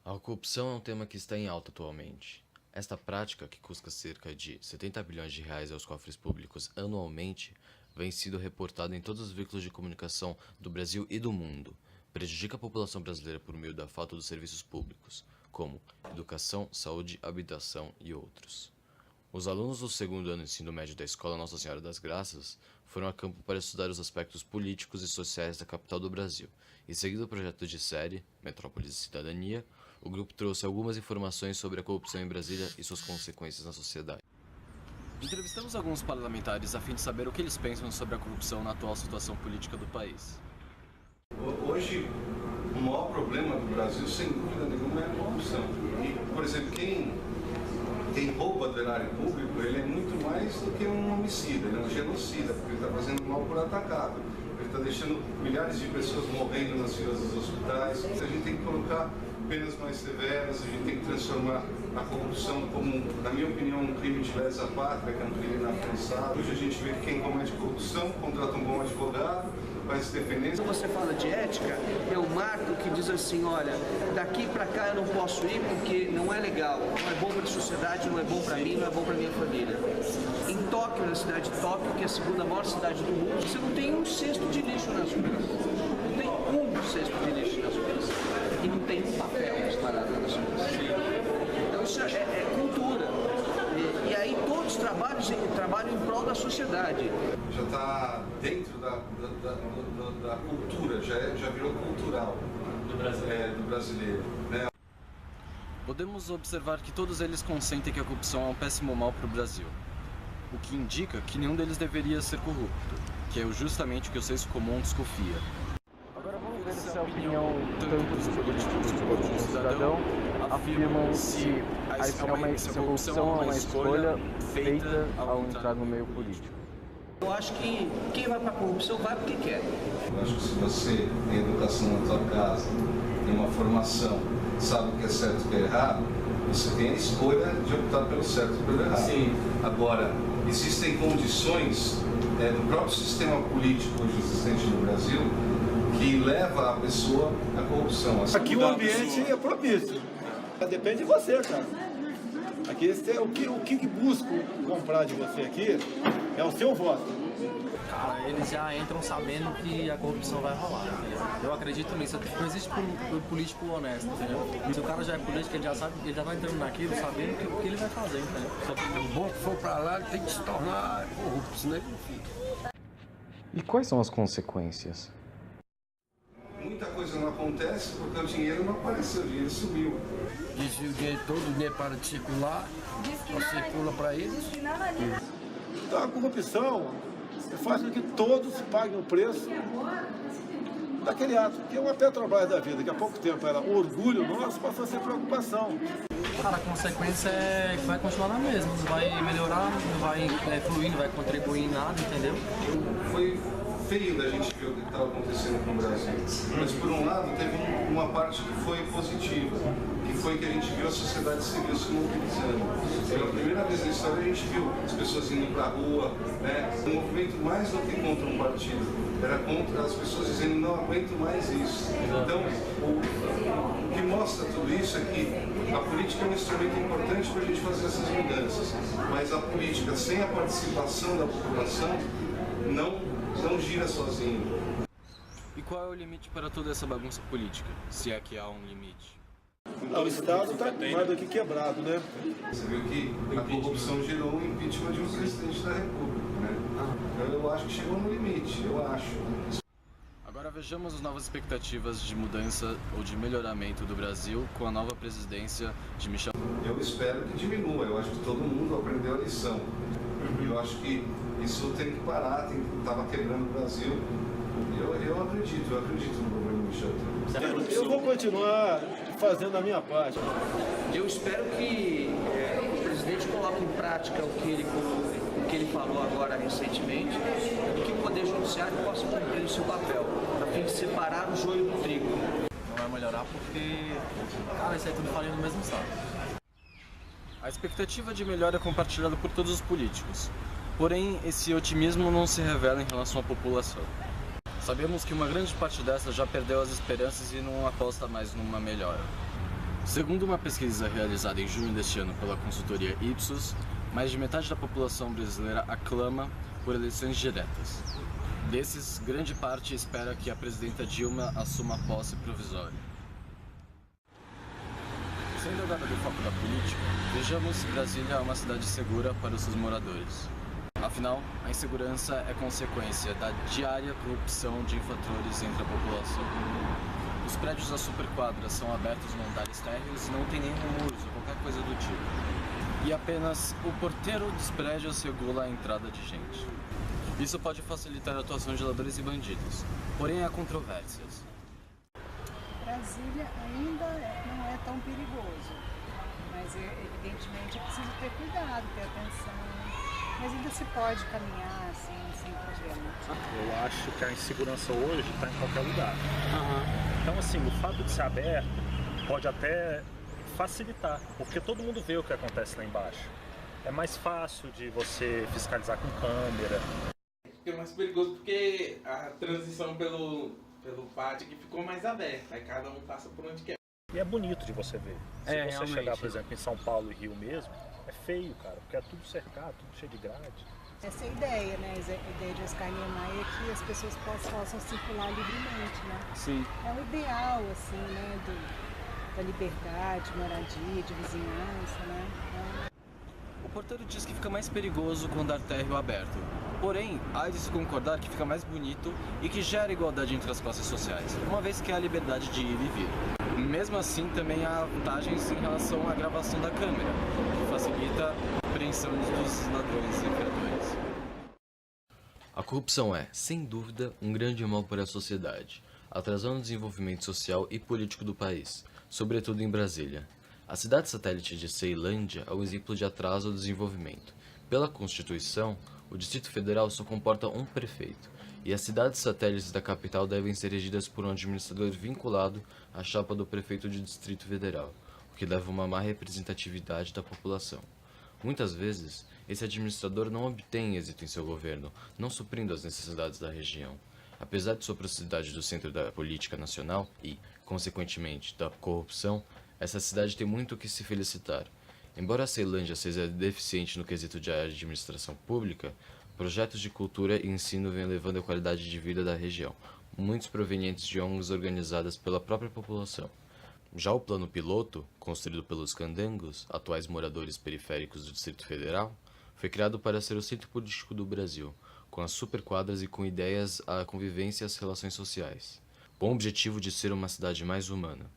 A corrupção é um tema que está em alta atualmente. Esta prática, que custa cerca de 70 bilhões de reais aos cofres públicos anualmente, vem sido reportada em todos os veículos de comunicação do Brasil e do mundo. Prejudica a população brasileira por meio da falta dos serviços públicos, como educação, saúde, habitação e outros. Os alunos do segundo ano do ensino médio da Escola Nossa Senhora das Graças foram a campo para estudar os aspectos políticos e sociais da capital do Brasil, e seguindo o projeto de série, Metrópolis e Cidadania, o grupo trouxe algumas informações sobre a corrupção em Brasília e suas consequências na sociedade. Entrevistamos alguns parlamentares a fim de saber o que eles pensam sobre a corrupção na atual situação política do país. Hoje, o maior problema do Brasil, sem dúvida nenhuma, é a corrupção. E, por exemplo, quem rouba do erário público, ele é muito mais do que um homicida, ele é um genocida, porque ele está fazendo mal por atacado. Ele está deixando milhares de pessoas morrendo nas filas dos hospitais. A gente tem que colocar penas mais severas, a gente tem que transformar a corrupção como, na minha opinião, um crime de lesa pátria, que é um crime inafiançável. Hoje a gente vê que quem comete corrupção contrata um bom advogado, vai se defender. Quando você fala de ética, é um marco que diz assim, olha, daqui para cá eu não posso ir porque não é legal, não é bom para a sociedade, não é bom para mim, não é bom para minha família. Em Tóquio, na cidade de Tóquio, que é a segunda maior cidade do mundo, você não tem um cesto de lixo nas ruas. Não tem um cesto de lixo nas ruas. E não tem um papel disparado nas ruas. Então isso é cultura. E aí todos trabalham em prol da sociedade. Já está dentro da cultura, já virou cultural do brasileiro. Né? Podemos observar que todos eles consentem que a corrupção é um péssimo mal para o Brasil, o que indica que nenhum deles deveria ser corrupto, que é justamente o que o senso comum desconfia. Agora vamos ver se a opinião tanto dos políticos quanto do cidadão afirmam se a corrupção é uma escolha feita ao entrar no meio político. Eu acho que quem vai para a corrupção vai porque quer. Eu acho que se você tem educação na sua casa, tem uma formação, sabe o que é certo e o que é errado, você tem a escolha de optar pelo certo e pelo errado. Sim. Agora, existem condições do próprio sistema político hoje existente no Brasil que leva a pessoa à corrupção. Aqui o ambiente é propício. Depende de você, cara. Aqui o que busco comprar de você aqui é o seu voto. Cara, eles já entram sabendo que a corrupção vai rolar, entendeu? Eu acredito nisso. Não existe político honesto, entendeu? Se o cara já é político, ele já sabe, ele já vai entrando naquilo sabendo o que ele vai fazer, entendeu? O bom que for pra lá, ele tem que se tornar corrupto, senão ele não fica. E quais são as consequências? Muita coisa não acontece porque o dinheiro não apareceu, o dinheiro sumiu. Diz que o dinheiro todo, o dinheiro para de circular, só circula para eles. Então a corrupção faz com que todos paguem o preço daquele ato. Que é uma Petrobras da vida, que há pouco tempo era orgulho nosso, passou a ser preocupação. Cara, a consequência é que vai continuar na mesma, não vai melhorar, não vai fluir, não vai contribuir em nada, entendeu? Foi feio da gente ver o que estava acontecendo no Brasil. Mas, por um lado, teve uma parte que foi positiva, que foi que a gente viu a sociedade civil se mobilizando. Pela primeira vez na história, a gente viu as pessoas indo para a rua, né? Um movimento mais do que contra um partido, era contra as pessoas dizendo não aguento mais isso. Então, o que mostra tudo isso é que a política é um instrumento importante para a gente fazer essas mudanças, mas a política sem a participação da população não gira sozinho. E qual é o limite para toda essa bagunça política, se é que há um limite? O Estado está mais do que quebrado, né? Você viu que a corrupção gerou o impeachment de um presidente da República, né? Então eu acho que chegou no limite, eu acho. Agora vejamos as novas expectativas de mudança ou de melhoramento do Brasil com a nova presidência de Michel. Eu espero que diminua, eu acho que todo mundo aprendeu a lição. Eu acho que isso tem que parar, estava quebrando o Brasil. Eu acredito no governo Michel. Eu vou continuar fazendo a minha parte. Eu espero que o presidente coloque em prática o que ele falou agora recentemente e que o Poder Judiciário possa cumprir o seu papel, a fim de separar o joio do trigo. Não vai melhorar porque, cara, isso aí tudo farinha no mesmo saco. A expectativa de melhora é compartilhada por todos os políticos, porém esse otimismo não se revela em relação à população. Sabemos que uma grande parte dessa já perdeu as esperanças e não aposta mais numa melhora. Segundo uma pesquisa realizada em junho deste ano pela consultoria Ipsos, mais de metade da população brasileira aclama por eleições diretas. Desses, grande parte espera que a presidenta Dilma assuma a posse provisória. Sendo agora do foco da política, vejamos se Brasília é uma cidade segura para os seus moradores. Afinal, a insegurança é consequência da diária corrupção de infratores entre a população. Os prédios da superquadra são abertos em andares térreos e não tem nenhum muros ou qualquer coisa do tipo. E apenas o porteiro dos prédios regula a entrada de gente. Isso pode facilitar a atuação de ladrões e bandidos, porém há controvérsias. Brasília ainda não é tão perigoso, mas evidentemente é preciso ter cuidado, ter atenção, mas ainda se pode caminhar assim, sem problema. Eu acho que a insegurança hoje está em qualquer lugar. Então assim, o fato de ser aberto pode até facilitar, porque todo mundo vê o que acontece lá embaixo. É mais fácil de você fiscalizar com câmera. É mais perigoso porque a transição pelo pátio que ficou mais aberta, aí cada um passa por onde quer. E é bonito de você ver. Se você realmente. chegar, por exemplo, em São Paulo e Rio mesmo, é feio, cara, porque é tudo cercado, tudo cheio de grade. Essa é a ideia, né? A ideia de Oscar Niemeyer é que as pessoas possam circular livremente, né? Sim. É o ideal, assim, né? Da liberdade, de moradia, de vizinhança, né? O porteiro diz que fica mais perigoso com o andar térreo aberto. Porém, há de se concordar que fica mais bonito e que gera igualdade entre as classes sociais, uma vez que há a liberdade de ir e vir. Mesmo assim, também há vantagens em relação à gravação da câmera, que facilita a apreensão dos ladrões e infratores. A corrupção é, sem dúvida, um grande mal para a sociedade, atrasando o desenvolvimento social e político do país, sobretudo em Brasília. A cidade satélite de Ceilândia é um exemplo de atraso ao desenvolvimento. Pela Constituição, o Distrito Federal só comporta um prefeito, e as cidades satélites da capital devem ser regidas por um administrador vinculado à chapa do prefeito de Distrito Federal, o que leva a uma má representatividade da população. Muitas vezes, esse administrador não obtém êxito em seu governo, não suprindo as necessidades da região. Apesar de sua proximidade do centro da política nacional e, consequentemente, da corrupção, essa cidade tem muito o que se felicitar. Embora a Ceilândia seja deficiente no quesito de administração pública, projetos de cultura e ensino vêm elevando a qualidade de vida da região, muitos provenientes de ONGs organizadas pela própria população. Já o plano piloto, construído pelos candangos, atuais moradores periféricos do Distrito Federal, foi criado para ser o centro político do Brasil, com as superquadras e com ideias à convivência e às relações sociais, com o objetivo de ser uma cidade mais humana.